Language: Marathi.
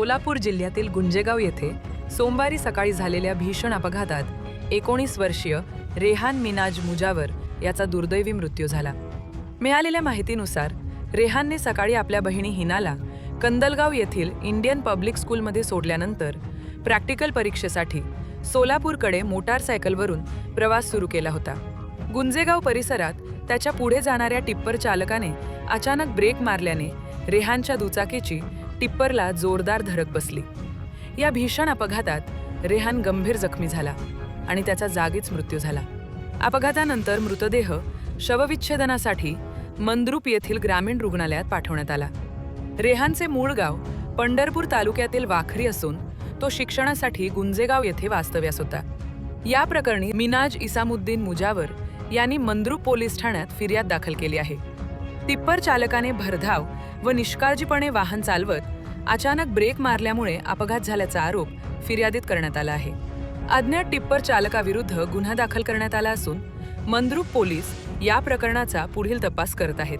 सोलापूर जिल्ह्यातील गुंजेगाव येथे सोमवारी सकाळी झालेल्या भीषण अपघातात 19 वर्षीय रेहान मिनाज मुजावर याचा दुर्दैवी मृत्यू झाला। मिळालेल्या माहितीनुसार रेहानने सकाळी आपल्या बहिणी हिनाला कंदलगाव येथील इंडियन पब्लिक स्कूलमध्ये सोडल्यानंतर प्रॅक्टिकल परीक्षेसाठी सोलापूरकडे मोटारसायकलवरून प्रवास सुरू केला होता। गुंजेगाव परिसरात त्याच्या पुढे जाणाऱ्या टिप्पर चालकाने अचानक ब्रेक मारल्याने रेहानच्या दुचाकीची टिप्परला जोरदार धडक बसली। या भीषण अपघातात रेहान गंभीर जखमी झाला आणि त्याचा जागीच मृत्यू झाला। अपघातानंतर मृतदेह शवविच्छेदनासाठी मंद्रुप येथील ग्रामीण रुग्णालयात पाठवण्यात आला। रेहानचे मूळ गाव पंढरपूर तालुक्यातील वाखरी असून तो शिक्षणासाठी गुंजेगाव येथे वास्तव्यास होता। या प्रकरणी मिनाज इसामुद्दीन मुजावर यांनी मंद्रुप पोलीस ठाण्यात फिर्याद दाखल केली आहे। टिप्पर चालकाने भरधाव व निष्काळजीपणे वाहन चालवत अचानक ब्रेक मारल्यामुळे अपघात झाल्याचा आरोप फिर्यादीत करण्यात आला आहे। अज्ञात टिप्पर चालकाविरुद्ध गुन्हा दाखल करण्यात आला असून मंद्रुप पोलीस या प्रकरणाचा पुढील तपास करत आहेत।